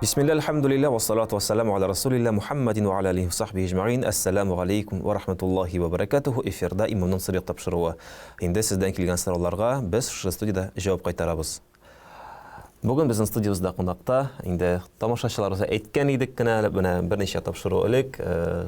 Bismillah, elhamdülillah, ve salatu ve selamu ala Resulillah Muhammedin ve ala alihi ve sahbihi ecma'in. Esselamu aleykum ve rahmetullahi ve berekatuhu. Efirda imamның sırrı tapşırığı. Енді sizden келген сұрауларға біз şu студияда жауап қайтарабыз. Бүгін біздің студиямызда қонақта, енді тамашашыларымызға айтқан едік кінә, бірнеше тапшыру ілік,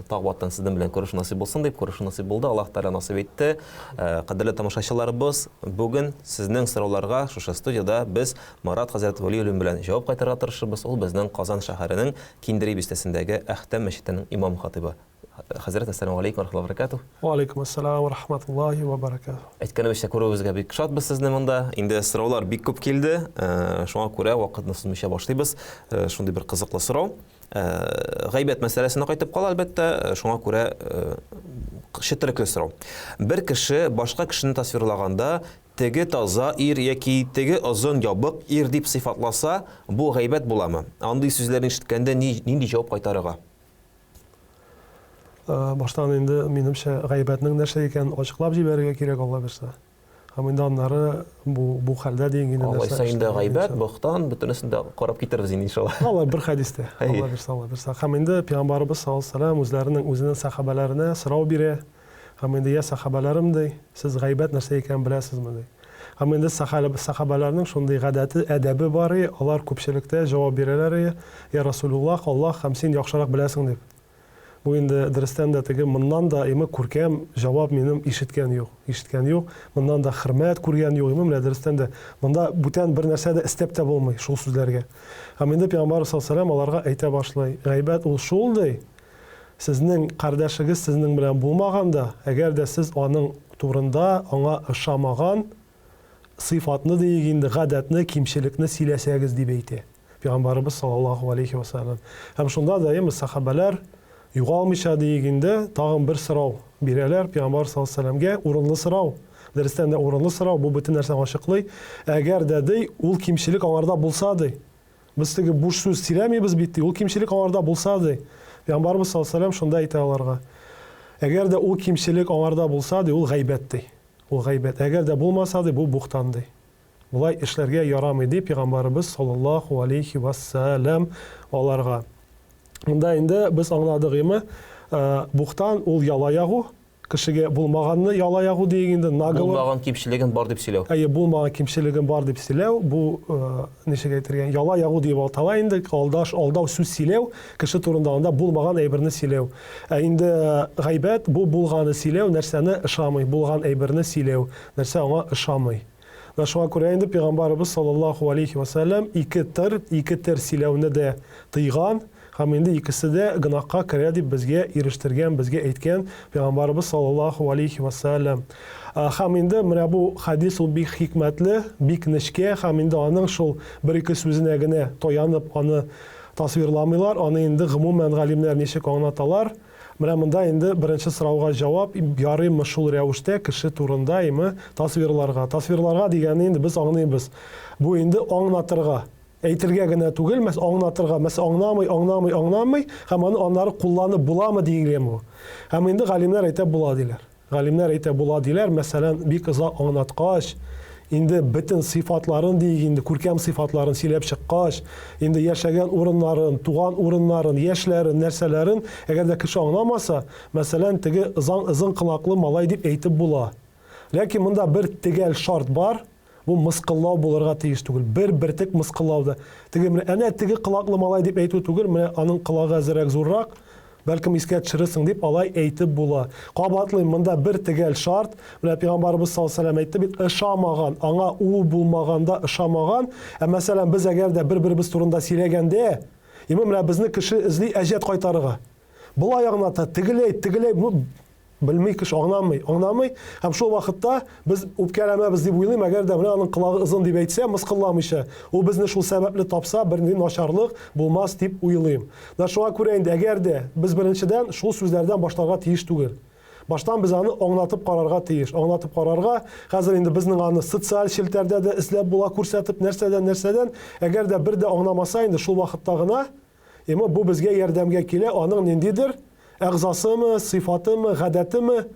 тағбаттан сіздің білен көрішу насип болсын деп, көрішу насип болды, Аллах Тағала насип етті. Қадірлі тамашашыларымыз, бүгін сіздің сұрауларға şu студияда біз Марат Хазірет Валиуллин білен жауап қайтарға тырышырбыз. Ол біздің Қазан шәһәрінің Киндери бистесіндегі Әхтәм мәчетінің имам хатибы. Хазірет, ассаламу алейкум ва рахматуллахи ва баракатух. Ва алейкум ассалам ва рахматуллахи ва баракатух. Әйткәнебезчә, күрүебезгә бик шатбыз сезне монда. Инде сораулар бик күп килде. Шуңа күрә вакытны сузмыйча башлыйбыз. Шундый бер кызыклы сорау. Гайбәт мәсьәләсенә кайтып кала, әлбәттә, шуңа күрә шетрекле сорау. Бер кеше башка кешене тасвирлаганда теге таза ир яки теге озын ябык ир дип сыйфатласа, бу гайбәт буламы? Андый сүзләрне ишеткәндә нинди җавап кайтарырга? Баштан инде минемчә гайбәтнең нәрсә икәнен ачыклап җибәрергә кирәк, Алла бирсә. Һәм инде аннары бу хәлдә дигән нәрсә. Алайса инде гайбәт, бохтан, бөтенесен дә карап китербез инде иншаллах. Алла бер хәдистә. Алла бирсә. Һәм инде Пәйгамбәрбез саллаллаху алейһи үзенең сахабаларына сорау бирә. Һәм инде я сахабаларым ди, сез гайбәт нәрсә икәнен беләсезме ди. Һәм инде сахабаларның шундый гадәте, әдәбе бар, алар күпчелектә җавап бирәләр, я Расулуллах, Аллах һәм син яхшырак беләсең дип. Bu indi dərstən də təqə bundan da күркәм җавап минем ишеткән юк. Bundan da хөрмәт күргән юк. Менә дәрстән дә монда бүтән бер нәрсә дә истәп тә булмый шул сүзләргә. Һәм инде Пәйгамбәр саллаллаху аларга әйтә башлый. Гайбәт ул шулдай. Сезнең кардәшегез сезнең белән булмаганда, әгәр дә сез аның турында аңа ышамаган сыйфатны дигәндә гадәтне, кимчелекне сөйләсәгез дип әйтә. Пәйгамбәрбез саллаллаху алейхи ва саллям. Һәм шунда да сахабалар югалмыйча дигәндә тагын бер сорау бирәләр Пәйгамбәр саллаллаху алейхи ва саллямга, урынлы сорау. Дәрестән дә урынлы сорау, бу бөтен нәрсә ачыклый. Әгәр дә ди ул кимчелек аңарда булса ди, без теге буш сүз сөйләмибез бит, ул кимчелек аңарда булса ди. Пәйгамбәрбез саллаллаху алейхи ва саллям шунда әйтә аларга. Әгәр дә ул кимчелек аңарда булса ди, ул гайбәт ди. Ул гайбәт. Әгәр дә булмаса ди, бу бухтан ди. Булай эшләргә ярамый ди Пәйгамбәрбез саллаллаху алейхи ва саллям аларга. Монда инде без аңладык име, бухтан ул ялаягу, кешегә булмаганны ялаягу дигәндә нагыл. Булмаган кимчелеген бар дип сөйләү. Булмаган кимчелеген бар дип сөйләү, бу ничек әйтергә, ялаягу дип атала инде, алдау сүз сөйләү, кеше турында анда булмаган әйберне сөйләү. Инде гайбәт бу булганы сөйләү, нәрсәне ышамый, булган әйберне сөйләү, нәрсә аңа ышамый. Шуңа күрә инде Пәйгамбәрбез саллаллаху алейхи ва саллям ике төр сөйләүне дә тыйган. Һәм инде икесе дә гынахка керә дип безгә ирештергән, безгә әйткән Пәйгамбәрбез саллаллаху алейхи ва саллям. Һәм инде менә бу хадис ул бик хикмәтле, бик нечкә, һәм инде аның шул бер-ике сүзенә генә таянып аны тасвирламыйлар, аны инде гомумән галимнәр ничек аңлаталар. Менә монда инде беренче сорауга җавап ярыймы шул рәвештә кеше турында тасвирларга. Тасвирларга дигәнне инде без аңлыйбыз. Бу инде аңлатырга, әйтергә генә түгел, аңлатырга, аңламый, һәм аннары кулланып буламы дигән бу. Һәм инде галимнәр әйтә була диләр. Мәсәлән, бик озак аңлаткач, инде бөтен сыйфатларын дигәндә, күркәм сыйфатларын сөйләп чыккач, инде яшәгән урыннарын, туган урыннарын, яшьләрен, нәрсәләрен, әгәр дә кеше аңламаса, мәсәлән, теге озын кылаклы малай дип әйтеп була. Ләкин монда бер тегәл шарт бар. Бу мыскыллау булырга тиеш түгел. Бер тик мыскыллауда. Теге әнә теге кылаклы малай дип әйтү түгел, менә аның кылагы әзрәк зуррак, бәлкем искә төшерәсең дип алай әйтеп була. Кабатлый монда бер тегәл шарт, менә Пәйгамбәрбез саллаллаху алейхи ва саллям әйтте бит, ышамаган, аңа ул булмаганда ышамаган. Мәсәлән, без әгәр дә бер-беребез турында сөйләгәндә, менә безне кеше эзли әҗәт кайтарырга. Булай ягъната тегеләй Белмей кеше аңламый. Һәм шул вакытта без үпкәләмәбез дип уйлыйм, әгәр дә менә аның кылагы озын дип әйтсә, мыскылламыйча, ул безне шул сәбәпле тапса, бер начарлык булмас дип уйлыйм. Шуңа күрә инде әгәр дә без беренчедән шул сүзләрдән башларга тиеш түгел. Баштан без аны аңлатып карарга тиеш. Аңлатып карарга, хәзер инде безнең аны социаль челтәрдә дә эзләп була күрсәтеп, нәрсәдән, әгәр дә бер дә аңламаса инде шул вакытта гына, бу безгә ярдәмгә килә, аның ниндидер әгъзасымы, сыйфатымы, гадәтеме,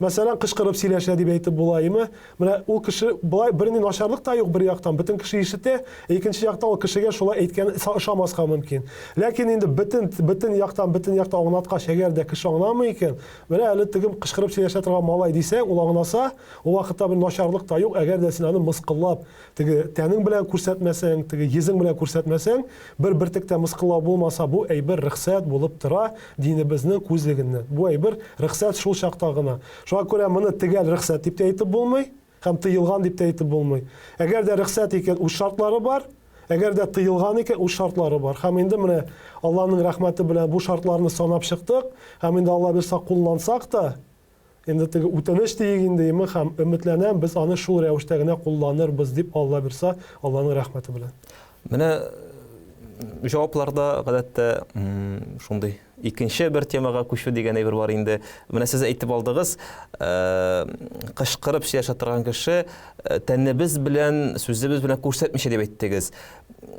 Мәсәлән, кычкырып сөйләшә дип әйтеп булаймы? Менә ул кеше булай бернинди начарлык та юк бер яктан, бөтен кеше ишетә, икенче яктан ул кешегә шулай әйткән ышамаска мөмкин. Ләкин инде бөтен яктан аңлаткач, әгәр дә кеше аңламый икән, менә әле тегем кычкырып сөйләшә торган малай дисәң, ул аңласа, ул вакытта бер начарлык та юк, әгәр дә син аны мыскыллап, теге тәнең белән күрсәтмәсәң, теге йөзең белән күрсәтмәсәң, бер тиктә мыскыллау булмаса, бу әйбер рөхсәт булып тора динебезнең күзлегеннән. Бу әйбер рөхсәт шул чакта гына. Шуңа күрә моны тегәл рөхсәт дип әйтеп булмый, һәм тыелган дип әйтеп булмый. Әгәр дә рөхсәт икән, үз шартлары бар, әгәр дә тыелган икән, үз шартлары бар. Һәм инде менә Аллаһның рәхмәте белән бу шартларны санап чыктык, һәм инде Алла бирсә куллансак та, инде теге үтенеч дигәндәйме, һәм өметләнәм, без аны шул рәвештә генә кулланырбыз дип Алла бирсә, Аллаһның рәхмәте белән. Менә җавапларда гадәттә шундый икенче бер темага күчү дигән әйбер бар инде. Менә сез әйтеп алдыгыз, кышкырып сөйләшә торган кеше тәнебез белән, сүзебез белән күрсәтмичә дип әйттегез.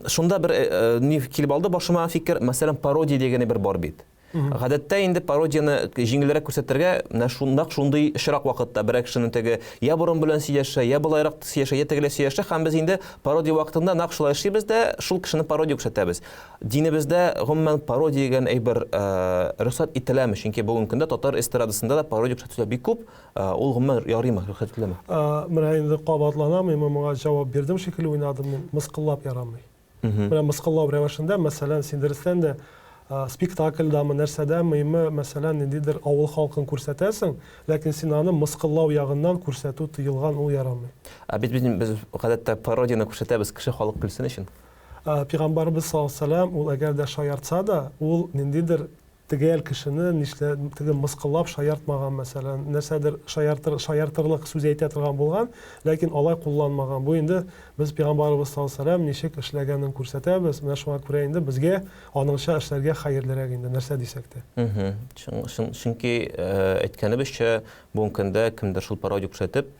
Шунда бер ни килеп алды башыма фикер, мәсәлән, пародия дигән әйбер бар бит. Гадәттә инде пародияны җиңелрәк күрсәтергә, менә шундый очрак вакытта берәр кешенең теге я борын белән сөйләшә, я былайрак сөйләшә, я тегелә сөйләшә, һәм без инде пародия вакытында нәкъ шулай эшлибез дә, шул кешене пародия күрсәтәбез. Динебездә гомумән пародия дигән әйбер рөхсәт ителәме? Чөнки бүгенге көндә татар эстрадасында да пародия күрсәтүләр бик күп. Ул гомумән ярыймы, рөхсәт ителәме? Менә инде кабатланам, моңа җавап бирдем шикелле уйнадым, мыскыллап ярамый. Менә мыскыллау рәвешендә, мәсәлән, син дөрестән дә спектакльдәме, нәрсәдәме, мәсәлән, ниндидер авыл халкын күрсәтәсең, ләкин син аны мыскыллау ягыннан күрсәтү тыелган, ул ярамый. Без гадәттә пародияны күрсәтәбез кеше халык көлсен өчен. Пәйгамбәрбез саллаллаһу алейһи ва саллям, ул әгәр дә шаяртса да, ул ниндидер тегәл кешене теге мыскыллап шаяртмаган, мәсәлән, нәрсәдер шаяртырлык сүз әйтә торган булган, ләкин алай кулланмаган. Бу инде без Пәйгамбәрбез саллаллаһу алейһи ва саллям ничек эшләгәнен күрсәтәбез. Менә шуңа күрә инде безгә аныңча эшләргә хәерлерәк инде, нәрсә дисәк тә. Чөнки әйткәнебезчә, бүгенге көндә кемдер шул пародия күрсәтеп,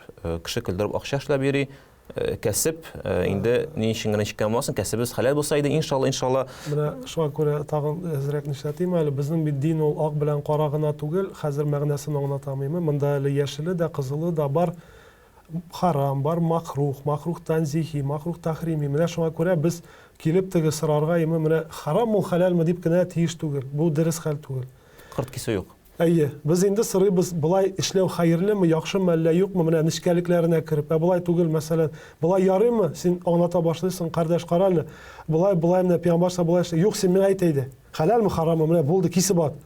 кеше көлдереп акча эшләп йөри. Кәсеп инде ни өчен генә чиккәнмасын, кәсебез хәләл булса иде, иншалла. Менә шуңа күрә тагын әзрәк нишләтим әле, безнең бит дин ул ак белән кара гына түгел, хәзер мәгънәсен аңлатамыймы? Монда әле яшеле дә, кызылы да бар, харам бар, макрух танзихи, макрух тахрими. Менә шуңа күрә без килеп теге сорарга, менә харам ул хәләлме дип кенә тиеш түгел. Бу дөрес хәл түгел. Кырт кисе юк. Әйе, без инде сорыйбыз, булай эшләү хәерлеме, яхшымы, әллә юкмы, менә нечкәлекләренә кереп, булай түгел, мәсәлән, булай ярыймы, син аңлата башлыйсың, кардәш, кара әле, булай менә пәйгамбәрсә булай эшлә, юк, син миңа әйт әйдә, хәләлме, хараммы, менә булды, кисеп ат.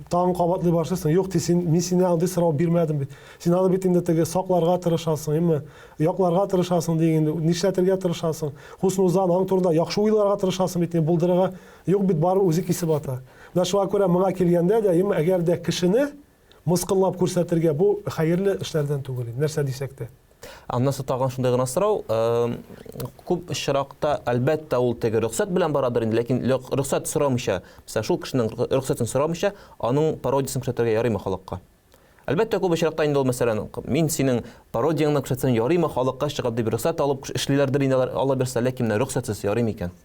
Тагын кабатлый башлыйсың, юк, мин сиңа андый сорау бирмәдем бит. Син аны бит инде теге сакларга тырышасың, якларга тырышасың дигәндә, нишләтергә тырышасың, хуснузан аң турында яхшы уйларга тырышасың бит, булдырырга, юк бит, бары үзе кисеп ата. Менә шуңа күрә моңа килгәндә дә, әгәр дә кешене мыскыллап күрсәтергә, бу хәерле эшләрдән түгел, нәрсә дисәк тә. Аннасы тагын шундай гына сорау, күп очракта әлбәттә ул теге рөхсәт белән барадыр инде, ләкин рөхсәт сорамыйча, мәсәлән, шул кешенең рөхсәтен сорамыйча, аның пародиясын күрсәтергә ярыймы халыкка? Әлбәттә күп очракта инде ул, мәсәлән, мин синең пародияңны күрсәтсәм ярыймы халыкка чыгып дип рөхсәт алып эшлиләрдер инде, Алла бирсә, ләкин рөхсәтсез ярыймы икән?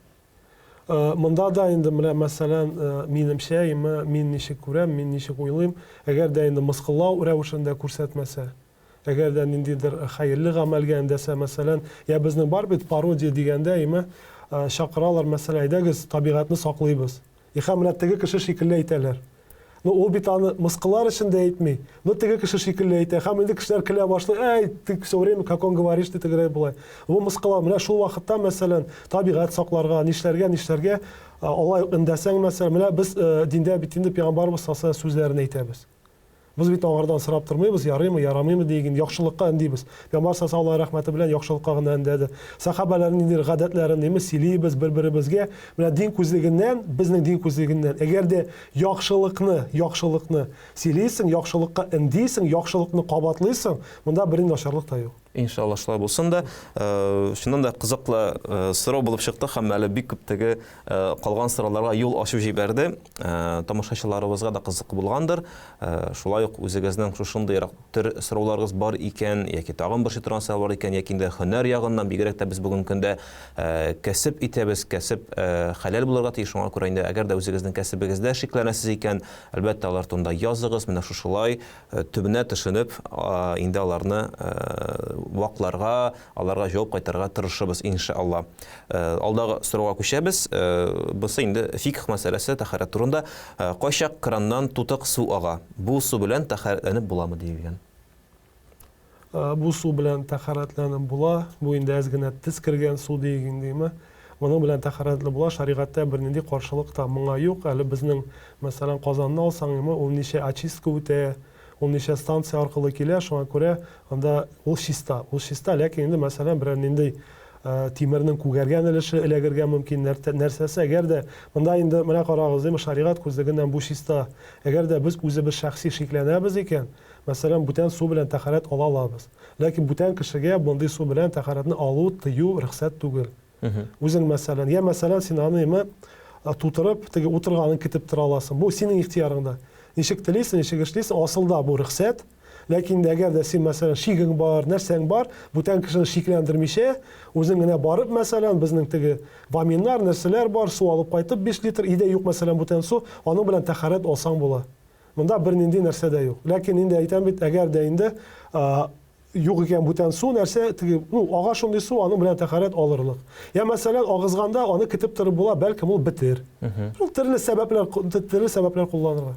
Монда да инде менә мәсәлән, минемчә, мин ничек күрәм, мин ничек уйлыйм, әгәр дә инде мыскыллау рәвешендә күрсәтмәсә, әгәр дә ниндидер хәерле гамәлгә эндәсә, мәсәлән, я безнең бар бит пародия дигәндә, чакыралар, мәсәлән, әйдәгез, табигатьне саклыйбыз. Һәм менә теге кеше шикелле әйтәләр. Ул бит аны мыскыллар өчен дә әйтми. Теге кеше шикелле әйтә. Һәм инде кешеләр көлә башлый. Эй, ты всё время как он говоришь, ты тегерәй булай. Бу мыскыллау. Менә шул вакытта, мәсәлән, табигать сакларга, нишләргә, алай эндәсәң, мәсәлән, менә без диндә бит инде Пәйгамбәрбез саллаллаһу алейһи сүзләрен әйтәбез. Biz bit аңардан сорап тормыйбыз, ярыймы, ярамыймы дигән яхшылыкка эндибез. Пәйгамбәр саллаллаһу алейһи рәхмәте белән яхшылыкка гына эндәде. Сахабаларның нидер гадәтләрен неме сөйлибез бер-беребезгә. Менә дин күзлегеннән, безнең дин күзлегеннән, әгәр дә яхшылыкны сөйлисең, яхшылыкка эндисең, яхшылыкны кабатлыйсың, монда бернинди начарлык та юк. Иншалла шулай булсын да. Шуннан да кызыклы сорау булып чыкты һәм әле бик күптәге калган сорауларга юл ачып җибәрде. Тамашачыларыбызга да кызык булгандыр. Шулай ук үзегезнең шушындый төр сорауларыгыз бар икән, яки тагын бер торган сорау бар икән, яки инде һөнәр ягыннан бигрәк тә без бүгенге көндә кәсеп итәбез, кәсеп хәләл булырга тиеш. Шуңа күрә инде әгәр дә үзегезнең кәсебегездә шикләнәсез икән, әлбәттә алар турында языгыз. Менә шушылай төбенә төшенеп инде аларны вакларга, аларга җавап кайтарырга тырышабыз иншалла. Алдагы сорауга күчәбез. Бусы инде фикх мәсьәләсе тәһарәт турында. Кайчак краннан тутык су ага. Бу су белән тәһарәтләнеп буламы дигән. Бу су белән тәһарәтләнеп була. Бу инде әз генә тез кергән су дигән диме. Моның белән тәһарәтле була. Шаригатьтә бернинди каршылык та моңа юк. Әле безнең мәсәлән Казанны алсаң, ул ничә очистка үтә, ул ничә станция аркылы килә, шуңа күрә анда ул чиста, ләкин инде мәсәлән берәр нинди тимернең күгәргән өлеше эләгергә мөмкин нәрсәсе, әгәр дә монда инде менә карагыз, шаригат күзлегеннән бу чиста. Әгәр дә без үзебез шәхси шикләнәбез икән, мәсәлән бүтән су белән тәһарәт ала алабыз. Ләкин бүтән кешегә мондый су белән тәһарәтне алу тыю рөхсәт түгел. Үзең мәсәлән син аны тутырып, теге утырганын көтеп тора аласың. Бу синең ихтиярыңда. Ничек телисең, ничек эшлисең, асылда бу рөхсәт. Ләкин әгәр дә син мәсәлән шигең бар, нәрсәң бар, бүтән кешене шикләндермичә, үзең генә барып мәсәлән безнең теге ваминнар, нәрсәләр бар, су алып кайтып 5 литр идә юк мәсәлән бүтән су, аның белән тәһарәт алсаң була. Монда бернинди нәрсә дә юк. Ләкин инде әйтәм бит, әгәр дә инде юк икән бүтән су нәрсә, теге ага шундый су, аның белән тәһарәт алырлык. Я мәсәлән агызганда аны көтеп торып була, бәлкем ул бетер. Ул төрле сәбәпләр кулланырга.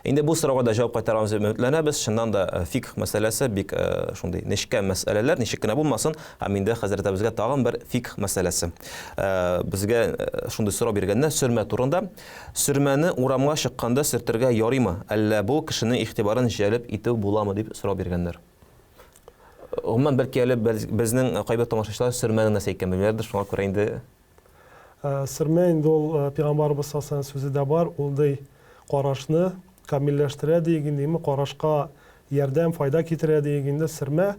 Инде бу сорауга да җавап кайтарамыз дип өметләнәбез. Шуннан да фикх мәсьәләсе бик шундый нечкә мәсьәләләр, ничек кенә булмасын, һәм инде хәзрәтебезгә тагын бер фикх мәсьәләсе. Безгә шундый сорау биргәннәр сөрмә турында. Сөрмәне урамга чыкканда сөртергә ярыймы? Әллә бу кешенең игътибарын җәлеп итү буламы дип сорау биргәннәр. Гомумән бәлки әле безнең кайбәт тамашачылар сөрмәнең нәрсә икәнен белмәләрдер, шуңа күрә инде сөрмә инде ул Пәйгамбәрбез саллаллаһу сүзе бар, ул ди карашны камилләштерә дигәндеме, карашка ярдәм, файда китерә дигәндә сөрмә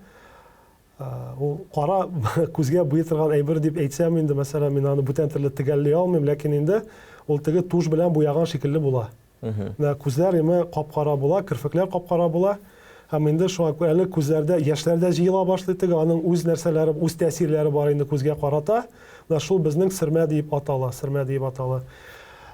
ул кара күзгә буй торган әйбер дип әйтсәм инде, мәсәлән, мин аны бүтән төрле тегәлли алмыйм, ләкин инде ул теге туш белән буяган шикелле була. Күзләр капкара була, кирфекләр капкара була. Һәм инде шуңа күрә әле күзләрдә яшьләр дә җыела башлый, теге аның үз нәрсәләре, үз тәэсирләре бар инде күзгә карата. Шул безнең сөрмә дип атала.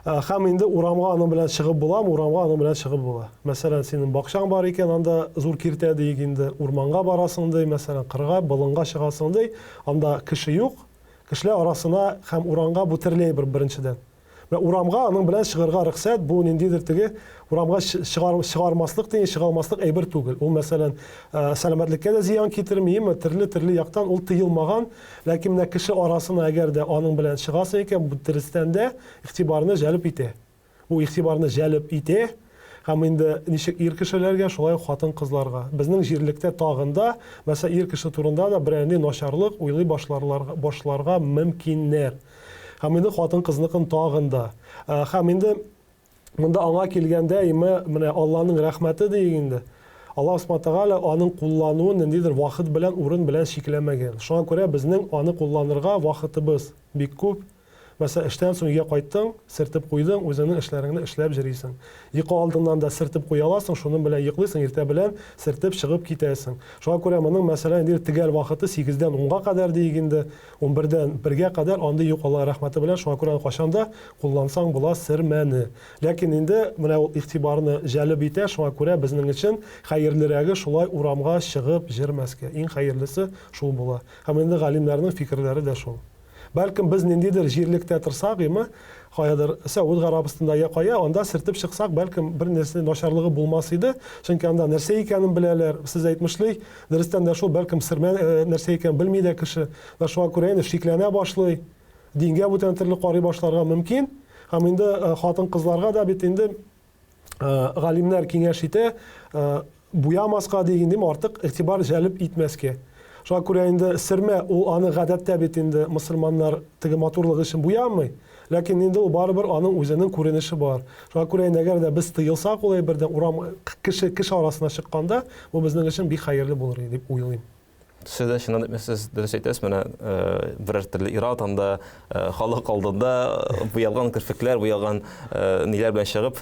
Һәм инде урамга аның белән чыгып була, Мәсәлән, синең бакчаң бар икән, анда зур киртә дигәндә урманга барасың ди, мәсәлән, кырга, болынга чыгасың ди, анда кеше юк. Кешеләр арасына һәм урамга бу төрле беренчедән. Урамга аның белән чыгарга рөхсәт, бу ниндидер теге урамга чыгармаслык дигән чыгалмаслык әйбер түгел. Ул мәсәлән сәламәтлеккә дә зыян китермиме, төрле яктан ул тыелмаган, ләкин менә кеше арасына әгәр дә аның белән чыгасың икән, бу дөрестән дә игътибарны җәлеп итә. Бу игътибарны җәлеп итә. Һәм инде ничек ир кешеләргә, шулай хатын-кызларга. Безнең җирлектә тагында, мәсәлән, ир кеше турында да берәр начарлык уйлый башларга мөмкиннәр. Һәм инде хатын-кызныкын тагында. Һәм инде монда аңа килгәндә менә Аллаһның рәхмәте дигәндә, Аллаһ Субханаһу тагала аның куллануын ниндидер вакыт белән, урын белән шикләмәгән. Шуңа күрә безнең аны кулланырга вакытыбыз бик күп. Мәсәлән, эштән соң өйгә кайттың, сыртып куйдың, үзеңнең эшләреңне эшләп җөрисең. Йокы алдыннан да сыртып куя аласың, шуның белән йоклыйсың, иртә белән сыртып чыгып китәсең. Шуңа күрә моның мәсәлән инде төгәл вакыты 8-дән 10-га кадәр дигәндә, 11-дән 1-гә кадәр анда юк, Алла рәхмәте белән, шуңа күрә кашанда куллансаң була сөрмәне. Ләкин инде менә ул игътибарны җәлеп итә, шуңа күрә безнең өчен хәерлерәге шулай урамга чыгып җөрмәскә. Иң хәерлесе шул була. Һәм инде галимнәрнең фикерләре дә шул. Бәлкем без ниндидер җирлектә торсак, каядыр Сәүд Гарабистанда я кая, анда сыртып чыксак, бәлкем бер нәрсә начарлыгы булмас иде. Чөнки анда нәрсә икәнен беләләр. Сез әйтмешли, дөрестән дә шул, бәлкем сөрмә нәрсә икәнен белми дә кеше. Ва шуңа күрә инде шикләнә башлый. Дингә бүтән төрле карый башларга мөмкин. Һәм инде хатын-кызларга да бит инде галимнәр киңәш итә, буямаска дигәндә артык игътибар җәлеп итмәскә. Шуңа күрә инде сөрмә ул аны гадәттә бит инде мусульманнар теге матурлыгы өчен буямый. Ләкин инде ул барыбер аның үзенең күренеше бар. Шуңа күрә әгәр дә без тыелсак, ул бердән урам кеше арасына чыкканда, бу безнең өчен бик хәерле булыр дип уйлыйм. Siz de şundan siz dürüst әйтәсез, менә берәр төрле иратанда, халык алдында буялган кирпекләр, буялган ниләр белән чыгып,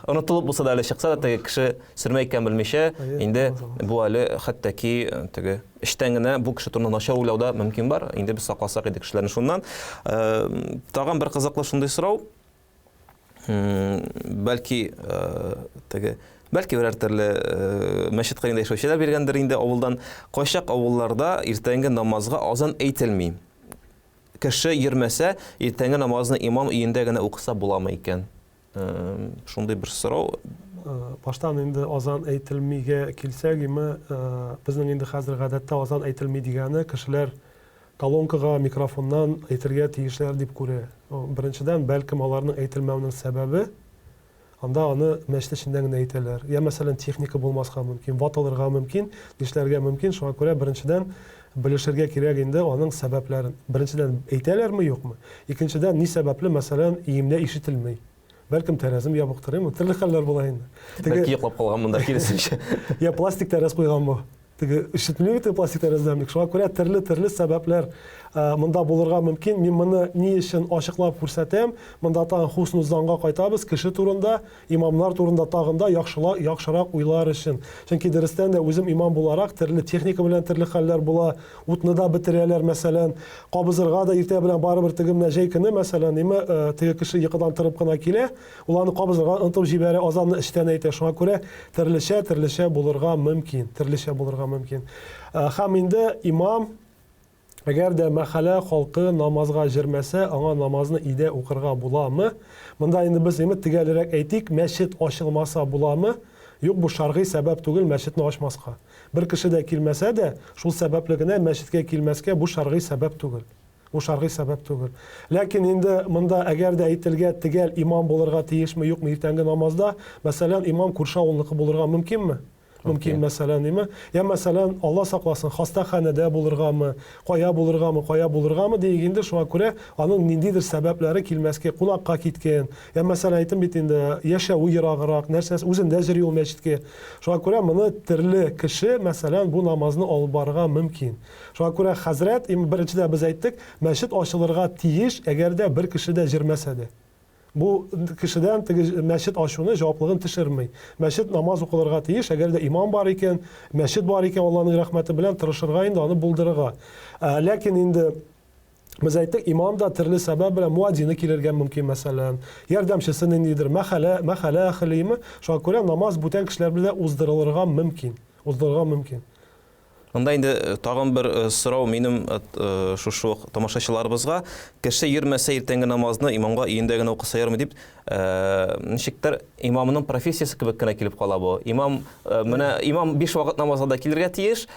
онытылып булса да әле чыкса да теге кеше сөрмә икән белмичә, инде бу әле хәтта-ки теге эштән генә бу кеше турында начар уйлау да мөмкин бар. Инде без сакласак иде кешеләрне шуннан. Тагын бер кызыклы шундый сорау. Бәлки теге берәр төрле мәчет кырында яшәүчеләр биргәндер инде авылдан. Кайчак авылларда иртәнге намазга азан әйтелми. Кеше йөрмәсә, иртәнге намазны имам өендә генә укыса буламы икән? Шундый бер сорау. Баштан инде азан әйтелмигә килсәк, безнең инде хәзер гадәттә азан әйтелми дигәне кешеләр колонкага, микрофоннан әйтергә тиешләр дип күрә. Беренчедән, бәлкем аларның әйтелмәүнең сәбәбе анда аны мәчет эчендә генә әйтәләр. Я мәсәлән техника булмаска мөмкин, ват алырга мөмкин, нишләргә мөмкин. Шуңа күрә беренчедән белешергә кирәк инде аның сәбәпләрен. Беренчедән әйтәләрме, юкмы? Икенчедән, ни сәбәпле мәсәлән иемдә ишетелмәй? Бәлкем тәрәзем ябыктыр, төрле хәлләр була инде. Бәлки йоклап калган монда киресенчә. Я пластик тәрәз куйганмы? Теге ишетелмәй бит пластик тәрәздән. Шуңа күрә төрле сәбәпләр монда булырга мөмкин. Мин моны ни өчен ачыклап күрсәтәм? Монда тагын хусну занга кайтабыз, кеше турында, имамнар турында тагын да яхшырак уйлар өчен. Чөнки дөрестән дә үзем имам буларак төрле техника белән төрле хәлләр була. Утны да бетерәләр мәсәлән, кабызырга да иртә белән барыбер теге менә җәй көне мәсәлән, теге кеше йокыдан торып кына килә, ул аны кабызырга онытып җибәрә, азанны эштән әйтә. Шуңа күрә төрлечә булырга мөмкин. Һәм инде имам әгәр дә мәхәллә халкы намазга җирмәсә, аңа намазны идә укырга буламы? Монда инде без тегәлерәк әйтик, мәчет ачылмаса буламы? Юк, бу шәргый сәбәп түгел мәчетне ачмаска. Бер кеше дә килмәсә дә, шул сәбәпле генә мәчеткә килмәскә бу шәргый сәбәп түгел. Ләкин инде монда әгәр дә әйтелгән тегәл имам булырга тиешме, юкмы иртәнге намазда, мәсәлән, имам күрше авылныкы булырга мөмкинме? Мөмкин мәсәлән, Я мәсәлән, Алла сакласын, хастаханәдә булыргамы, кая булыргамы дигәндә, шуңа күрә аның ниндидер сәбәпләре килмәскә, кунакка киткән. Я мәсәлән әйтем бит инде, яшәү ераграк, нәрсәсе үзендә җыри ул мәчеткә. Шуңа күрә моны төрле кеше, мәсәлән, бу намазны алып барырга мөмкин. Шуңа күрә хәзрәт, беренчедә без әйттек, мәчет ачылырга тиеш, әгәр дә бер кеше дә җирмәсә дә. Бу кешедән мәчет ачуны җаваплыгын төшермәй. Мәчет намаз укылырга тиеш, әгәр дә имам бар икән, мәчет бар икән, Аллаһның рәхмәте белән тырышырга инде аны булдырырга. Ләкин инде без әйттек, имам да төрле сәбәп белән муадзины килергә мөмкин мәсәлән. Ярдәмчесе ниндидер мәхәллә әһлиме, шуңа күрә намаз бүтән кешеләр белән уздырылырга мөмкин. Анда инде тагын бер сорау минем шушы тамашачыларыбызга, кеше йөрмәсә иртәнге намазны имамга өендә генә укыса ярмы дип, ничектер имамның профессиясы кебек кенә килеп кала бу. Имам 5 вакыт намазга да килергә тиеш,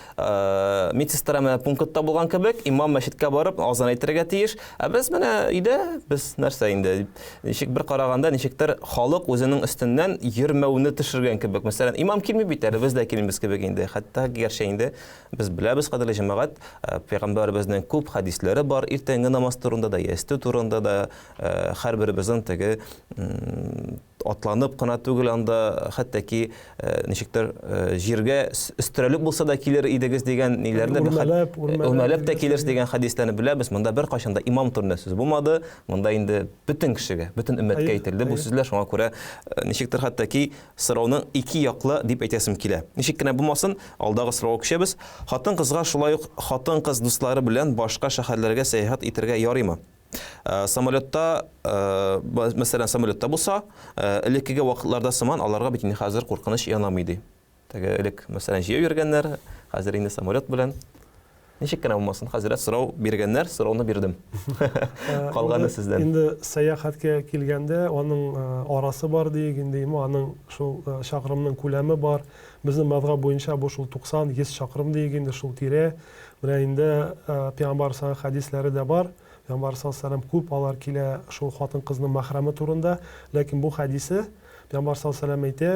медсестра менә пунктта булган кебек, имам мәчеткә барып азан әйтергә тиеш. Без менә өйдә без нәрсә инде, ничек бер караганда ничектер халык үзенең өстеннән йөрмәүне төшергән кебек. Мәсәлән, имам килми бит әле, без дә килмибез кебек инде. Хәтта гәрчә инде biz bilәбез, кадерле җәмәгать, пәйгамбәребезнең күп хадисләре бар, иртәнге намаз турында да, ястү турында да, һәрберебезнең теге атланып кына түгел, анда хәтта-ки ничектер җиргә өстерәлеп булса да килер идегез дигән ниләрне, үрмәләп тә килерс дигән хадисләрне беләбез. Монда бер кайчан да имам турында сүз булмады. Монда инде бөтен кешегә, бөтен өммәткә әйтелде бу сүзләр. Шуңа күрә ничектер хәтта-ки сорауның ике яклы дип әйтәсем килә. Ничек кенә булмасын, алдагы сорауга күчәбез. Хатын кызга шулай ук хатын кыз дуслары белән башка шәһәрләргә сәяхәт итәргә ярыймы? Самолетта, мәсәлән, самолетта булса, элеккеге вакытларда сыман аларга бит инде хәзер куркыныч янамый ди. Теге элек, мәсәлән, җыяу йөргәннәр, хәзер инде самолет белән. Ничек кенә булмасын, хәзрәт сорау биргәннәр, сорауны бирдем. Калганы сездән. Инде сәяхәткә килгәндә аның арасы бар дигәндәйме, аның шул чакрымның күләме бар. Безнең мәзһәб буенча бу шул 90-100 чакрым дигәндә шул тирә. Менә инде Пәйгамбәр саллаллаһу хәдисләре дә бар. Пәйгамбәр саллаллаһу күп алар килә шул хатын кызның мәхрәме турында. Ләкин бу хәдисе Пәйгамбәр саллаллаһу әйтә,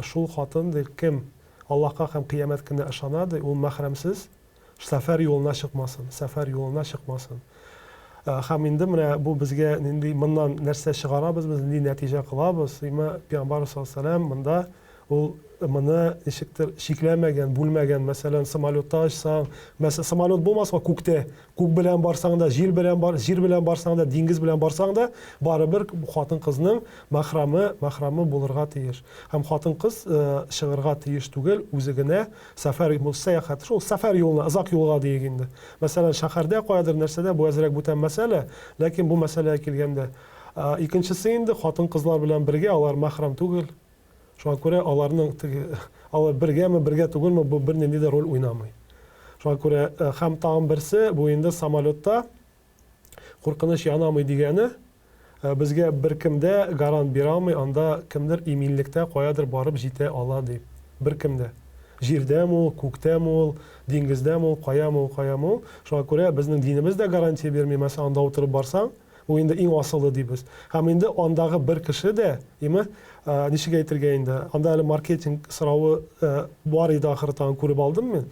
шул хатын кем Аллаһка һәм кыямәт көненә ышана, ул мәхрәмсез сәфәр юлына чыкмасын. Һәм инде менә бу безгә нинди моннан нәрсә чыгарабыз, без нинди нәтиҗә кылабыз? Пәйгамбәр саллаллаһу алейһи ва саллям монда ул моны ничектер шикләмәгән, бүлмәгән. Мәсәлән, самолетта очсаң, мәсәлән, самолет булмаса күктә, күк белән барсаң да, җир белән барсаң да, диңгез белән барсаң да, барыбер хатын-кызның мәхрәме булырга тиеш. Һәм хатын-кыз чыгарга тиеш түгел, үзе генә сәфәр сәяхәт, шул сәфәр юлына, озак юлга диек инде. Мәсәлән, шәһәрдә каядыр нәрсәдә бу әзрәк бүтән мәсьәлә, ләкин бу мәсьәләгә килгәндә икенчесе инде хатын-кызлар белән бергә алар мәхрәм түгел. Шуңа күрә аларның алар бергә түгелме, бу бернинди дә роль уйнамый. Шуңа күрә һәм тагын берсе, бу инде самолетта куркыныч янамый дигәне, безгә беркем дә гарант бирә алмый, анда кемдер иминлектә каядыр барып җитә ала дип. Беркем дә. Җирдәме ул, күктәме ул, диңгездәме ул, каямы ул. Шуңа күрә безнең динебез дә гарантия бирми, мәсәлән, анда утырып барсаң, бу инде иң асылы дибез. Һәм инде андагы бер кеше дә, ничек әйтергә инде, анда әле маркетинг соравы бар иде, ахыры тагын күреп алдым мин.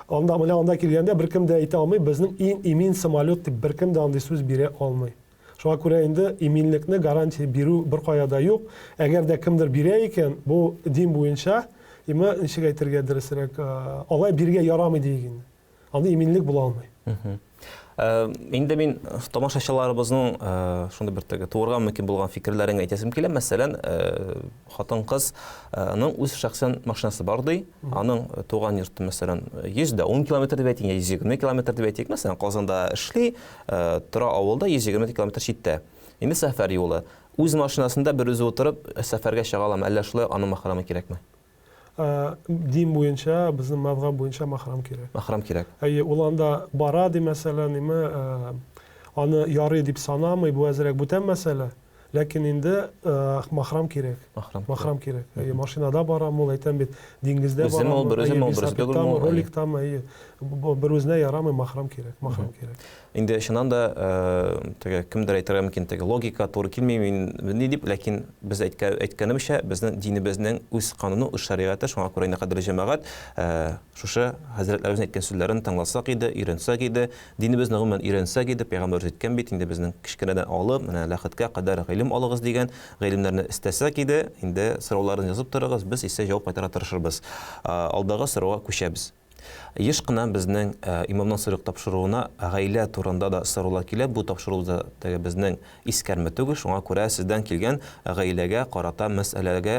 Анда килгәндә беркем дә әйтә алмый, безнең иң имин самолет дип беркем дә андый сүз бирә алмый. Шуңа күрә инде иминлекне гарантия бирү беркая да юк. Әгәр дә кемдер бирә икән, бу дин буенча, ничек әйтергә дөресрәк, алай биргә ярамый дигән. Анда иминлек була алмый. Инде мин тамашачыларыбызның шунда бер туырга мөмкин булган фикерләрен әйтәсем килә. Мәсәлән, хатын-кызның үз шәхсән машинасы бар ди. Аның туган йорты мәсәлән 110 км дип әйтик, 120 км дип әйтик. Мәсәлән, Казанда эшли, тора авылда 120 км читтә. Инде сәфәр юлы. Үз машинасында бер үзе утырып сәфәргә чыга аламы, әллә шулай аның мәхрәме кирәкме? Дин буенча, безнең мәзһәб буенча мәхрәм кирәк. Мәхрәм кирәк. Ул анда бара ди, мәсәлән, аны ярый дип санамый, бу әзрәк бүтән мәсьәлә. Ләкин инде мәхрәм кирәк. Мәхрәм кирәк. Машинада барам, ул әйтәм бит, диңгездә барам, роликтамы, бер үзенә ярамый, мәхрәм кирәк. Инде шуннан да кемдер әйтергә мөмкин, логика туры килми, мин ни дип, ләкин без әйткәнебезчә, безнең динебезнең үз кануны, үз шәригате, шуңа күрә инде кадерле җәмәгать, шушы хәзрәтләребезнең әйткән сүзләрен тыңласак иде, өйрәнсәк иде, динебезне гомумән өйрәнсәк иде, пәйгамбәр әйткән бит, инде безнең кичкенәдән алып, менә ләхеткә кадәр гыйлем алыгыз дигән, гыйлемнәрне истәсәк иде, инде сорауларын язып торыгыз, без исә җавап кайтара тырышырбыз. Алдагы сорауга күчәбез. Еш кына безнең имамның сыйрык тапшыруына гаилә турында да сораулар килә. Бу тапшырууда безнең искәрме түгел, шуңа күрә сездән килгән гаиләгә карата мәсьәләгә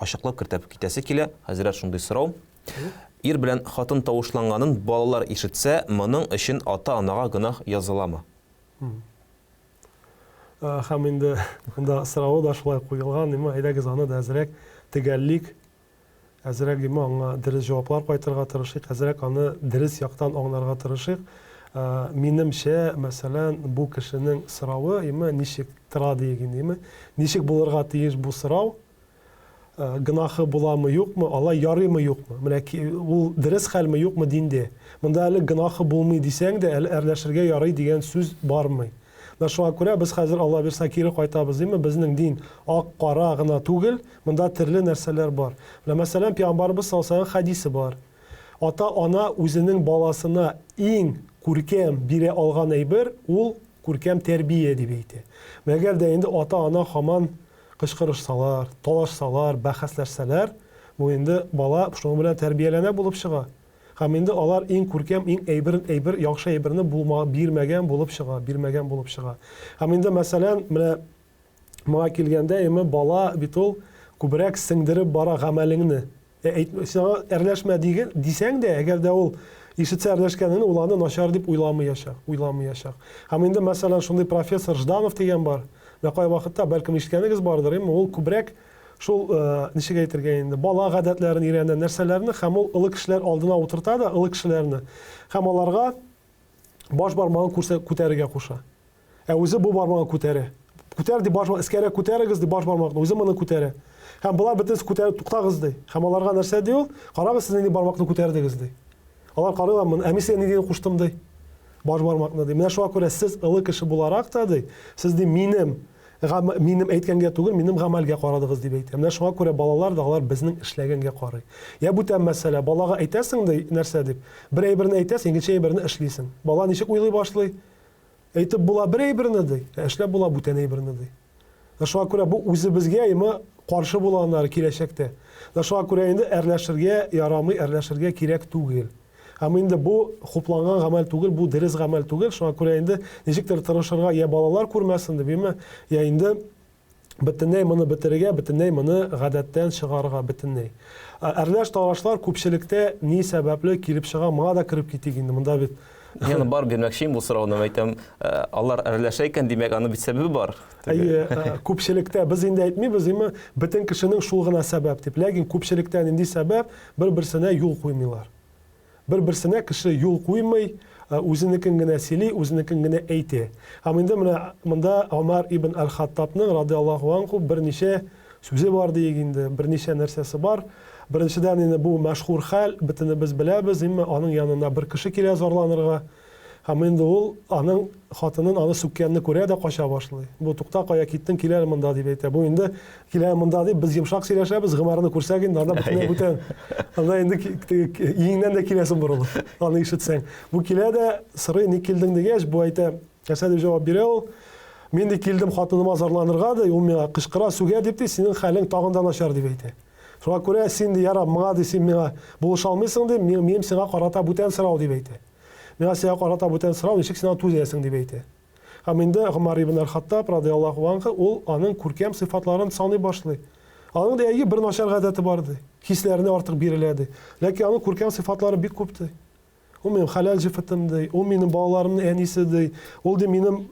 ачыклап кертеп китәсе килә. Хәзрәт, шундый сорау. Ир белән хатын тавышланганын балалар ишетсә, моның өчен ата-анага гынах языламы? Һәм инде сорау да шулай куелган, әйдәгез аны да әзрәк төгәллик, әзрәк аңа дөрес җаваплар кайтырга тырышыйк, әзрәк аны дөрес яктан аңларга тырышыйк. Минемчә, мәсәлән, бу кешенең соравы ничек тора дигән, ничек булырга тиеш бу сорау, гынахы буламы юкмы, алай ярыймы юкмы, менә ул дөрес хәлме юкмы диндә. Монда әле гынахы булмый дисәң дә, әрләшергә ярый дигән сүз бармый. Шуңа күрә без хәзер Алла бирсә кире кайтабыз, безнең дин ак-кара гына түгел, монда төрле нәрсәләр бар. Мәсәлән, Пәйгамбәрбез саллаллаһу хәдисе бар. Ата-ана үзенең баласына иң күркәм бирә алган әйбер, ул күркәм тәрбия дип әйтә. Мәгәр дә инде ата-ана һаман кычкырышсалар, талашсалар, бәхәсләшсәләр, бу инде бала шуның белән тәрбияләнә булып чыга. Һәм инде алар иң күркәм, иң әйбер, яхшы әйберне бирмәгән булып чыга. Һәм инде мәсәлән, менә моңа килгәндә, бала бит ул күбрәк сеңдереп бара гамәлеңне. Әрләшмә дисәң дә, әгәр дә ул ишетсә әрләшкәнен, ул аны начар дип уйламаячак. Һәм инде мәсәлән, шундый профессор Жданов дигән бар. Кай вакытта бәлкем ишеткәнегез бардыр, ул күбрәк шул ничек әйтергә инде, бала гадәтләрен өйрәнә, нәрсәләрне, һәм ул олы кешеләр алдына утырта да, олы кешеләрне, һәм аларга баш бармагын күтәрергә куша. Үзе бу бармагын күтәрә. Күтәр дип баш эскәрә күтәрегез дип баш бармакны, үзе моны күтәрә. Һәм булар бөтенсе күтәреп туктагыз ди. Һәм аларга нәрсә ди ул? Карагыз, сез инде бармакны күтәрдегез ди. Алар карыйлар, әми сен ни куштым ди. Баш бармакны ди. Менә шуңа күрә сез олы кеше буларак та ди, сез ди минем әйткәнгә түгел, минем гамәлгә карадыгыз дип әйтә. Менә шуңа күрә балалар да алар безнең эшләгәнгә карый. Я бүтән мәсьәлә, балага әйтәсең ди нәрсә дип, бер әйберне әйтәсең, икенче әйберне эшлисең. Бала ничек уйлый башлый? Әйтеп була бер әйберне ди, эшләп була бүтән әйберне ди. Шуңа күрә бу үзебезгә каршы булганнар киләчәктә. Шуңа күрә инде әрләшергә ярамый, әрләшергә кирәк түгел. Һәм инде бу хупланган гамәл түгел, бу дөрес гамәл түгел. Шуңа күрә инде ничектер тырышырга, я балалар күрмәсен дип, я инде бөтенләй моны бетерергә, бөтенләй моны гадәттән чыгарга бөтенләй. Әрләш тарашлар күпчелектә ни сәбәпле килеп чыга, моңа да кирип китик инде. Монда бит Яны бар бирмәкче бу сорауны әйтәм, алар әрләшә икән димәк, аны бит сәбәбе бар. Күпчелектә без инде әйтмибез, бөтен кешенең шул гына сәбәп дип, ләкин күпчелектә нинди сәбәп, бер-берсенә юл куймыйлар. Бер-берсенә кеше юл куймый, үзенекен генә сөйли, үзенекен генә әйтә. Һәм инде монда Омар ибн Аль-Хаттабның радиллаһу анху берничә сүзе бар диек инде, берничә нәрсәсе бар. Беренчедән инде бу мәшһүр хәл, бөтенебез беләбез, аның янына бер кеше килә зарланырга. Һәм инде ул аның хатынын аны сүккәнне күрә дә кача башлый. Бу тукта кая киттең, килә монда дип әйтә. Бу инде килә монда дип без йомшак сөйләшәбез, Гомәрне күрсәк инде анда бөтенләй бүтән. Анда инде иңнән дә киләсен борылып. Аны ишетсәң. Бу килә дә сырый ни килдең дигәч, бу әйтә, кәсә дип җавап бирә ул. Мин дә килдем хатыныма зарланырга да, ул миңа кычкыра, сүгә дип, синең хәлең тагын да начар дип әйтә. Шуңа күрә син яра моңа ди, син миңа булыша алмыйсың дип, мин сиңа карата бүтән сорау дип әйтә. Миңа сиңа карата бүтән сорау, ничек син аны түзәсең дип әйтә. Һәм инде Омар ибн Аль-Хаттаб радиллаһу анху ул аның күркәм сыйфатларын саный башлый. Аның да бер начар гадәте бар ди. Хисләренә артык бирелә ди. Ләкин аның күркәм сыйфатлары бик күп ди. Ул минем хәләл җифетем ди, ул минем балаларымның әнисе ди, ул ди минем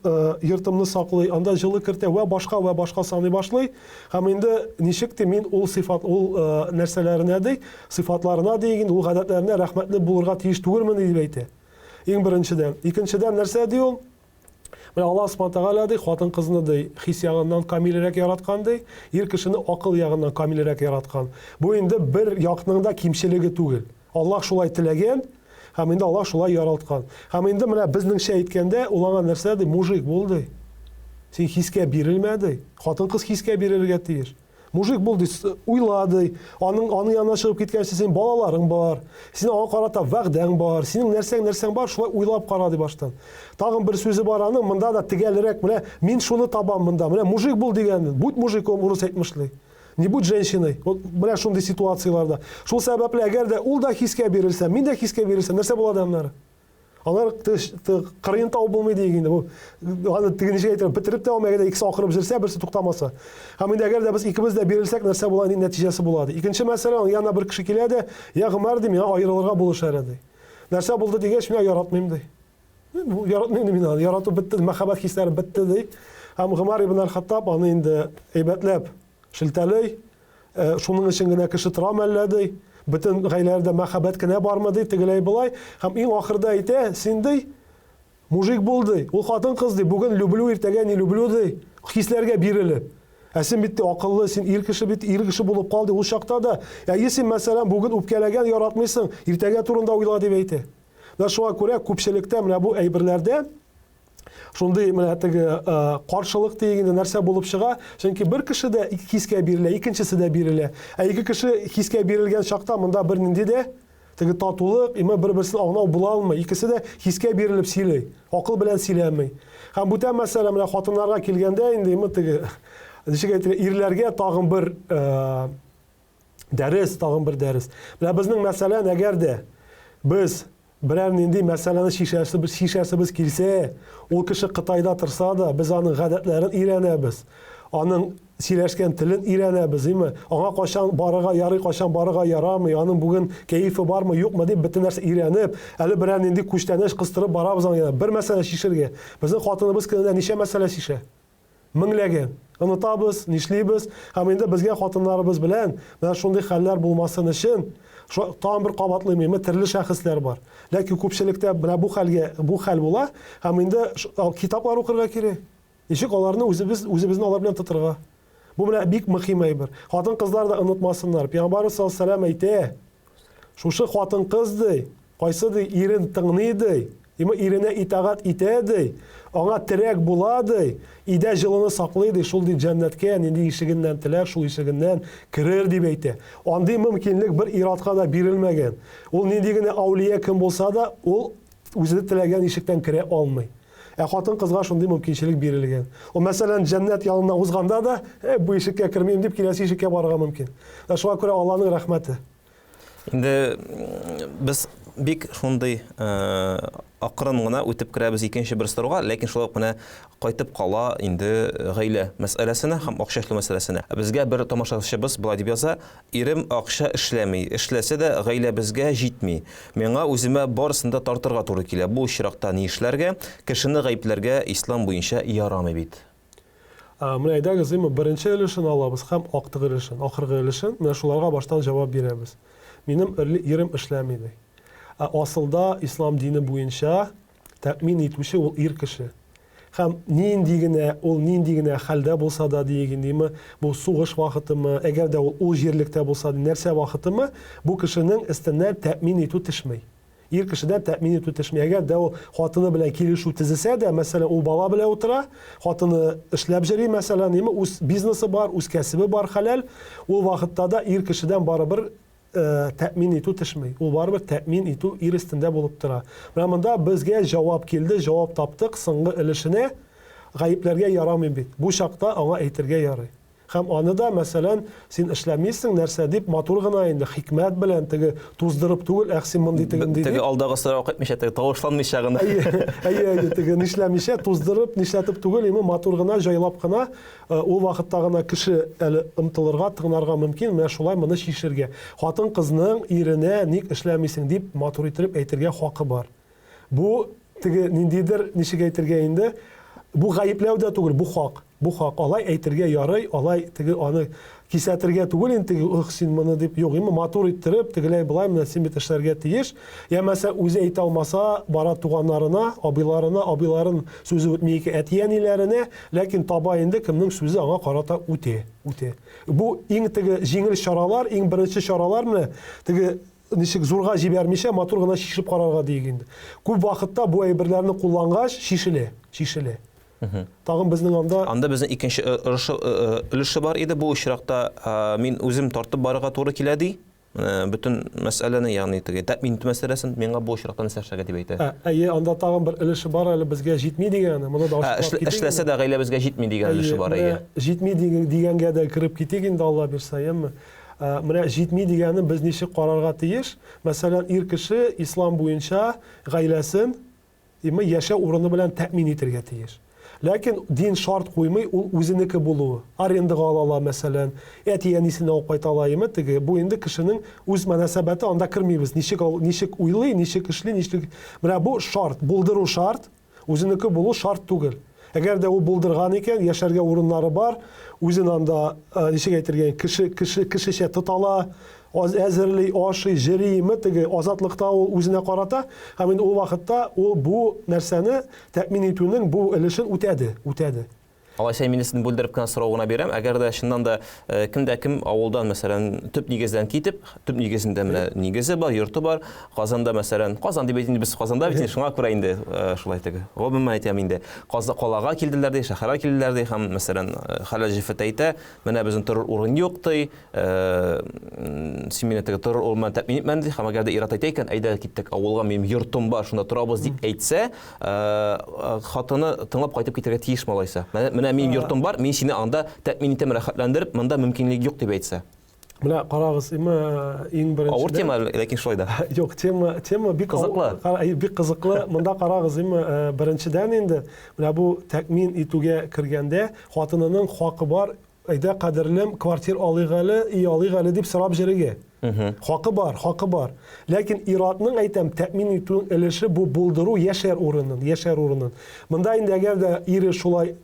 йортымны саклый, анда җылы кертә вә башка саный башлый. Һәм инде ничек ди мин ул сыйфат, ул нәрсәләренә ди, сыйфатларына дигән, ул гадәтләренә рәхмәтле булырга тиеш түгелмен дип әйтә. Иң беренчедән. Икенчедән нәрсә ди ул? Менә Аллаһ Субханаһу тәгалә ди, хатын кызны ди, хис ягыннан камилрәк яраткан ди, ир кешене акыл ягыннан камилрәк яраткан. Бу инде бер якның да кимчелеге түгел. Аллаһ шулай теләгән, һәм инде Аллаһ шулай яраткан. Һәм инде менә безнеңчә әйткәндә, ул аңа нәрсә ди, мужик булды. Син хискә бирелмәде. Хатын кыз хискә бирелергә тиеш. Мужик булды, уйлады, аның янына чыгып киткәнче син балаларың бар, син аңа карата вәгъдәң бар, синең нәрсәң бар, шулай уйлап кара ди баштан. Тагын бер сүзе бар аның, монда да тегәлрәк, менә мин шуны табам монда, менә мужик бул дигән, будь мужиком, урыс әйтмешли. Не будь женщиной. Вот менә шундый ситуацияларда. Шул сәбәпле әгәр дә ул да хискә бирелсә, мин дә хискә бирелсәм, нәрсә булады аннары? Алар кырын тау булмый дигәндә, бу аны тигенчә әйтәм, бетереп тә алмаганда икесе акырып җирсә, берсе туктамаса. Һәм инде әгәр дә без икебез дә бирелсәк, нәрсә булады, нәтиҗәсе булады. Икенче мәсьәлә, янына бер кеше килә дә, я Гомәр ди, миңа аерылырга булышар ди. Нәрсә булды дигәч, мин яратмыйм ди. Яратмыйм ди мин аны, ярату бетте, мәхәббәт хисләре бетте ди. Һәм Гомәр ибн Аль-Хаттаб аны инде әйбәтләп шелтәләй, шуның өчен генә кеше тора мәллә ди. Bütün гаиләләрдә мәхәббәт кенә бармы ди, тегеләй булай. Һәм иң ахырда әйтә, син ди мужик булды. Ул хатын кыз ди, бүген люблю, иртәгә не люблю ди. Хисләргә бирелеп. Син бит акыллы, син ир кеше булып калды ул чакта да. Син мәсәлән бүген үпкәләгән яратмыйсың, иртәгә турында уйла дип әйтә. Шуңа күрә күпчелектә менә бу әйберләрдә шундый менә теге каршылык дигәндә нәрсә булып чыга, чөнки бер кеше дә хискә бирелә, икенчесе дә бирелә. Ике кеше хискә бирелгән чакта монда бер нинди дә теге татулык, бер-берсен аңлау була алмый. Икесе дә хискә бирелеп сөйләй, акыл белән сөйләмәй. Һәм бүтән мәсьәлә менә хатыннарга килгәндә инде теге ничек әйтергә, ирләргә тагын бер дәрес. Менә безнең мәсьәлән әгәр дә без берәр нинди мәсьәләне шишәсебез килсә, ул кеше Кытайда торса да, без аның гадәтләрен өйрәнәбез. Аның сөйләшкән телен өйрәнәбез, аңа качан барырга ярый, качан барырга ярамый, аның бүген кәефе бармы, юкмы дип бөтен нәрсә өйрәнеп, әле берәр нинди күчтәнәш кыстырып барабыз аңа. Бер мәсьәлә шишергә. Безнең хатыныбыз көненә ничә мәсьәлә шишә? Меңләгән. Онытабыз, нишлибез, һәм инде безгә хатыннарыбыз белән менә шундый хәлләр булмасын өчен там бер кабатлыйм, төрле шәхесләр бар. Ләкин күпчелектә менә бу хәл була, һәм инде китаплар укырга кирәк. Ничек аларны үзебезне алар белән тотырга. Бу менә бик мөһим әйбер. Хатын кызлар да онытмасыннар. Пәйгамбәр саллаллаху алейһи әйтә, шушы хатын кыз ди, кайсы ди ирен тыңлый ди, иренә итагать итә ди, аңа терәк була ди, идә җылыны саклый ди, шул ди җәннәткә нинди ишегеннән теләр, шул ишегеннән керер дип әйтә. Андый мөмкинлек бер иратка да бирелмәгән. Ул нинди генә аулия кем булса да, ул үзе теләгән ишектән керә алмый. Хатын кызга шундый мөмкинчелек бирелгән. Ул мәсәлән җәннәт янына узганда да, бу ишеккә кермим дип киләсе ишеккә барырга мөмкин. Шуңа күрә Алланың рәхмәте. Инде без бик шундый акрын гына үтеп керәбез икенче бер сорауга, ләкин шулай ук менә кайтып кала инде гаилә мәсьәләсенә һәм акча эшләү мәсьәләсенә. Безгә бер тамашачыбыз булай дип яза: "Ирем акча эшләми, эшләсә дә гаилә безгә җитми. Миңа үземә барысында тартырга туры килә. Бу чиракта ни эшләргә? Кешене гаепләргә ислам буенча ярамый бит." Менә әйдәгез, беренче өлешен алабыз һәм актыгы өлешен, ахыргы өлешен, менә шуларга баштан җавап бирәбез. Минем ирем эшләми ди. Асылда ислам дине буенча тәэмин итүче ул ир кеше. Һәм нинди генә хәлдә булса да дигәндеме, бу сугыш вакытымы, әгәр дә ул җирлектә булса да нәрсә вакытымы, бу кешенең өстеннән тәэмин итү төшмәй. Ир кешедән тәэмин итү төшмәй. Әгәр дә ул хатыны белән килешү төзесә дә, мәсәлән, ул бала белән утыра, хатыны эшләп җыри, мәсәлән, үз бизнесы бар, үз кәсебе бар, хәләл, ул вакытта да ир кешедән барыбер тәэмин итү төшмәй. Ул барыбер тәэмин итү ир өстендә булып тора. Менә монда безгә җавап килде, җавап таптык, соңгы өлешенә гаепләргә ярамый бит. Бу чакта аңа әйтергә ярый. Һәм аны да, мәсәлән, син эшләмисең, нәрсә дип матур гына инде хикмәт белән теге туздырып түгел, әхсин мондый тегенди. Теге алдагы сорауга кайтмыйча, теге тавышланмыйча гына. Теге нишләмичә, туздырып, нишләтеп түгел, матур гына, җайлап кына, ул вакытта гына кеше әле ымтылырга, тыңнарга мөмкин, менә шулай моны шишергә. Хатын кызның иренә ник эшләмисең дип матур итеп әйтергә хакы бар. Бу теге ниндидер, ничек әйтергә инде, бу гаепләү дә түгел, бу хак. Бу хак, алай әйтергә ярый, алай теге аны кисәтергә түгел инде, син моны дип, юк, матур иттереп, тегеләй булай, менә син бит эшләргә тиеш. Ямаса үзе әйтә алмаса, бара туганнарына, абыйларын сүзе үтми ике әтияниләренә, ләкин таба инде кемнең сүзе аңа карата үтә. Бу иң теге җиңел чаралар, иң беренче чаралар менә теге ничек зурга җибәрмичә, матур гына шишеп карарга дигән. Күп вакытта бу әйберләрне куллангач, шишелә. Тагын безнең анда безнең икенче өлеше бар иде. Бу очракта мин үзем тартып барырга туры килә ди. Bütün мәсьәләне, ягъни теге тәэмин итү мәсьәләсен миңа бу очракта нәрсәгә дип әйтә. Анда тагын бер өлеше бар, әле безгә җитми дигәне. Моны да ачыклап китик. Эшләсә дә гаилә безгә җитми дигән өлеше бар иде. Җитми дигәнгә дә кирип китик инде, Алла бирсә, яме. Менә җитми дигәнне без ничек карарга тиеш? Мәсәлән, ир кеше ислам буенча гаиләсен яшәү урыны белән тәэмин итәргә тиеш. Ләкин дин шарт куймый, ул үзенеке булуы. Арендага ала, мәсәлән, әти-әнисенә алып кайта ала, теге бу инде кешенең үз мөнәсәбәте, анда кирмибез. Ничек уйлый, ничек эшли, ничек. Менә бу шарт, булдыру шарт, үзенеке булу шарт түгел. Әгәр дә ул булдырган икән, яшәргә урыннары бар, үзен анда ничек әйтергә, кешечә тотала, әзерли, ашый, җыри, теге азатлыкта ул үзенә карата, һәм инде ул вакытта ул бу нәрсәне тәэмин итүнең бу өлешен үтәде. Алайса минесен бүлдереп кенә соравына бирәм. Әгәр дә шуннан да кем авылдан, мәсәлән, төп нигездән китеп, төп нигезендә менә нигезе бар, йорты бар, Казанда, мәсәлән, Казан дип әйтәбез, без Казанда бит, шуңа күрә инде шулай теге. Гомум әйтәм инде, Калага килделәр ди, шәһәргә килделәр ди, һәм мәсәлән, хәләл җифет әйтә, менә безнең торыр урын юк ди, син мине теге торыр урын тәэмин итмәде ди, һәм әгәр дә ират әйтә икән, әйдә киттек авылга, минем йортым бар, шунда торабыз дип әйтсә, хатыны тыңлап кайтып китәргә тиеш малайса. Менә минем йортым бар, мин сине анда тәэмин итәм, рәхәтләндереп, монда мөмкинлек юк дип әйтсә. Менә карагыз, иң беренче. Авыр тема, ләкин шулай да. Юк, тема бик кызыклы. Бик кызыклы. Монда карагыз, беренчедән инде менә бу тәэмин итүгә кергәндә хатынының хакы бар. Әйдә, кадерлем, квартира алыйк әле дип сорап җиргә. Хакы бар. Ләкин иратның әйтәм, тәэмин итү өлеше бу булдыру яшәр урынын. Монда инде әгәр дә ире шулай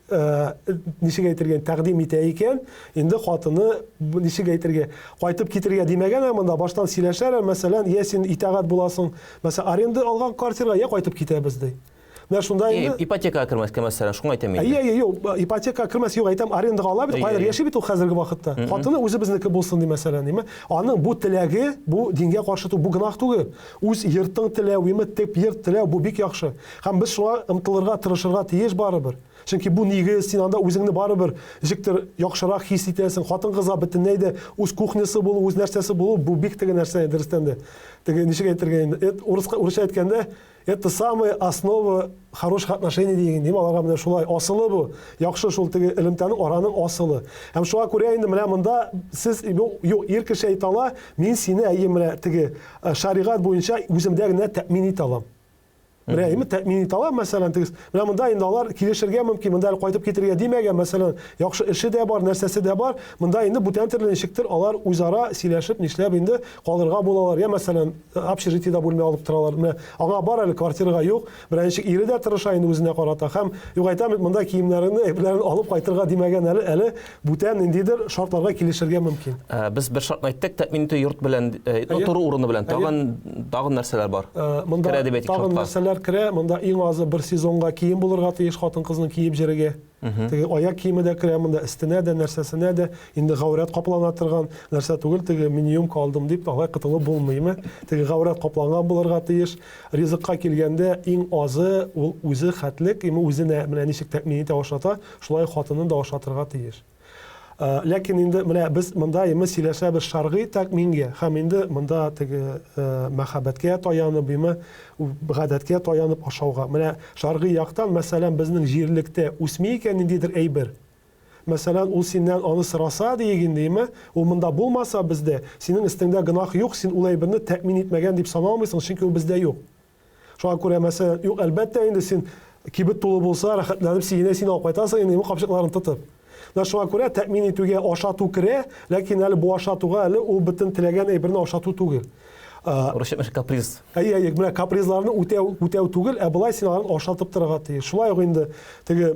ничек әйтергә тәкъдим итә икән, инде хатыны ничек әйтергә кайтып китергә димәгән, монда баштан сөйләшәләр, мәсәлән, я син итәгать буласың, мәсәлән, аренда алган квартирага я кайтып китәбез ди. Менә шунда инде ипотека кермәскә, мәсәлән, шуңа әйтәм инде. Юк, ипотека кермәс, юк, әйтәм, арендага ала бит, кайдар яши бит ул хәзерге вакытта. Хатыны үзе безнеке булсын ди, мәсәлән, аның бу теләге, бу дингә каршы бу гынах түгел. Үз йортың теләү, теп йорт теләү, бу бик яхшы. Һәм без шуңа ымтылырга, тырышырга тиеш барыбер. Чөнки бу нигез, син анда үзеңне барыбер җиктер яхшырак хис итәсең. Хатын-кызга бөтенләй дә үз кухнясы булу, үз нәрсәсе булу, бу бик теге нәрсә дөрестән дә. Теге ничек әйтергә инде? Урысча әйткәндә, это самая основа хороших отношений дигән. Дим аларга менә шулай асылы бу. Яхшы шул теге элемтәнең араның асылы. Һәм шуңа күрә инде менә монда сез юк ир кеше әйтә ала, мин сине әйе менә теге шаригать буенча үземдә генә тәэмин итә алам. Менә тәэмин итә алам, мәсәлән, тегез. Менә монда инде алар килешергә мөмкин, монда кайтып китергә димәгән, мәсәлән, яхшы эше дә бар, нәрсәсе дә бар. Монда инде бүтән төрле ничектер алар үзара сөйләшеп, нишләп инде калырга булалар. Я мәсәлән, общежитиедә бүлмә алып торалар. Менә аңа бар әле квартирага юк. Беренче ире дә тырыша инде үзенә карата. Һәм юк әйтәм, монда киемнәрне, әйберләрне алып кайтырга димәгән әле бүтән ниндидер шартларга килешергә мөмкин. Без бер шартны әйттек, тәэмин итү йорт белән, тору урыны белән. Тагын нәрсәләр бар. Монда тагын нәрсәләр керә. Монда иң азы бер сезонга кием булырга тиеш хатын-кызның киеп җөрергә. Теге аяк киеме дә керә, монда өстенә дә, нәрсәсенә дә инде гаврат каплана торган нәрсә түгел, теге минимум калдым дип алай кытылып булмыймы? Теге гаврат капланган булырга тиеш. Ризыкка килгәндә иң азы ул үзе хәтлек, үзенә менә ничек тәэмин итә ашата, шулай хатынын да ашатырга тиеш. Ләкин инде менә без монда сөйләшәбез шәргый тәэмингә, һәм инде монда теге мәхәббәткә таянып, гадәткә таянып ашауга. Менә шәргый яктан, мәсәлән, безнең җирлектә үсми икән ниндидер әйбер. Мәсәлән, ул синнән аны сораса дигәндәме, ул монда булмаса бездә, синең өстеңдә гынах юк, син ул әйберне тәэмин итмәгән дип саналмыйсың, чөнки ул бездә юк. Шуңа күрә мәсәлән, юк, әлбәттә инде син кибет тулы булса, рәхәтләнеп син алып кайтасың, инде капчыкларын тотып. Шуңа күрә тәэмин итүгә ашату керә, ләкин әле бу ашатуга әле ул бөтен теләгән әйберне ашату түгел. Урысча каприз. Әйе, менә капризларны үтәү түгел, булай син аларны ашатып торырга тиеш. Шулай ук инде теге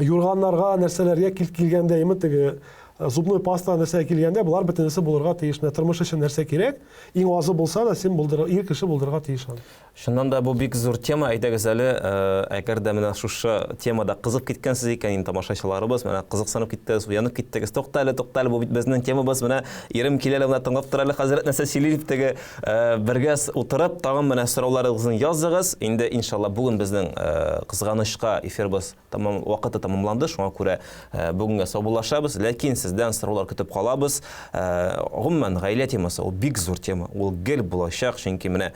юрганнарга, нәрсәләргә килгәндә, теге зубной паста нәрсә килгәндә, булар бөтенесе булырга тиеш. Тормыш өчен нәрсә кирәк? Иң азы булса да син ир кеше булдырырга тиеш. Шуннан да бу бик зур тема, әйтәгез әле, әгәр дә менә шушы темада кызык киткәнсез икән, тамашачыларыбыз, менә кызыксынып киттегез, уянып киттегез. Туктале, бу бит безнең темабыз, менә ирем киләле, менә тыңлап тора әле, хәзрәт нәрсә сөйли дип теге бергә утырып, тагын менә сорауларыгызны языгыз. Инде иншалла бүген безнең кызганычка эфирбыз вакыты тамамланды, шуңа күрә бүгенгә саубуллашабыз, ләкин сездән сораулар көтеп калабыз. Гомумән гаилә темасы ул бик зур тема, ул гел булачак, чөнки менә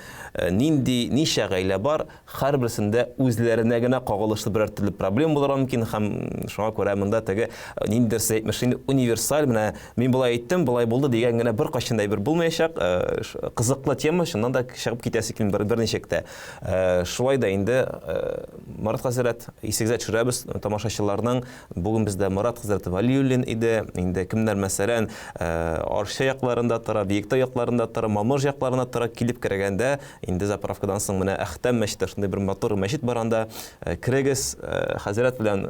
ничә гаилә бар, һәрберсендә үзләренә генә кагылышлы берәр төрле проблема булырга мөмкин, һәм шуңа күрә монда теге ниндидер әйтмеш, универсаль, менә мин булай әйттем, булай булды дигән генә бер кайчан да бер булмаячак. Кызыклы тема, шуннан да чыгып китәсе килә берничәктә. Шулай да инде Марат хәзрәт, исегезгә төшерәбез тамашачыларның, бүген бездә Марат хәзрәт Валиуллин иде. Инде кемнәр мәсәлән Арча якларында тора, Биектау якларында тора, Мамыж якларында тора килеп кергәндә, инде заправкадан соң менә Әхтәм мәчете, шундый бер мотор мәчет бар анда. Крегез хәзрәт белән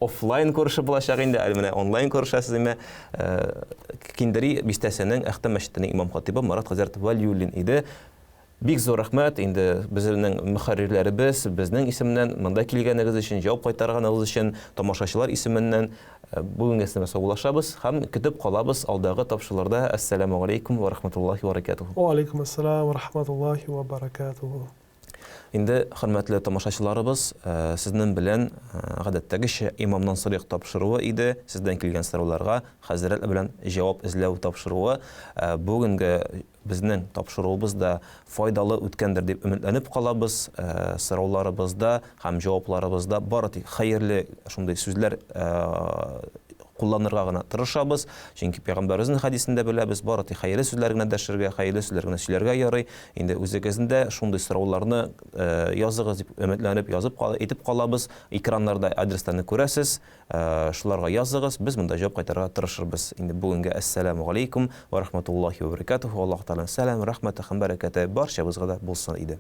офлайн күрешү булачак инде, әле менә онлайн күрешәсез име. Киндери бистәсенең Әхтәм мәчетенең имам хатибы Марат хәзрәт Валиуллин иде. Бик зур рәхмәт инде безнең мөхәррирләребез, безнең исеменнән монда килгәнегез өчен, җавап кайтарганыгыз өчен, тамашачылар исеменнән бүгенгә сезгә саубуллашабыз һәм көтеп калабыз алдагы тапшыруларда. Ассаламу алейкум ва рахматуллаһи ва баракатуһу. Ва алейкум ассалам ва рахматуллаһи ва баракатуһу. Инде хөрмәтле тамашачыларыбыз, сезнең белән гадәттәгечә имамнан сорык тапшыруы иде, сездән килгән сорауларга хәзрәт белән җавап эзләү тапшыруы. Бүгенге безнең тапшыруыбызда файдалы үткәндер дип өметләнеп калабыз. Сорауларыбызда һәм җавапларыбызда бары тик хәерле шундый сүзләр кулланырга гына тырышабыз. Чөнки Пәйгамбәребезнең хәдисендә беләбез, бары тик хәерле сүзләр генә дәшергә, хәерле сүзләр генә сөйләргә ярый. Инде үзегездә шундый сорауларны языгыз дип өметләнеп итеп калабыз. Экраннарда адресларны күрәсез. Шуларга языгыз, без монда җавап кайтарырга тырышырбыз. Инде бүгенгә ассаламу алейкум ва рахматуллаһи ва баракатуһу. Аллаһ Таала сәлам, рәхмәте һәм бәрәкәте барчабызга да булсын иде.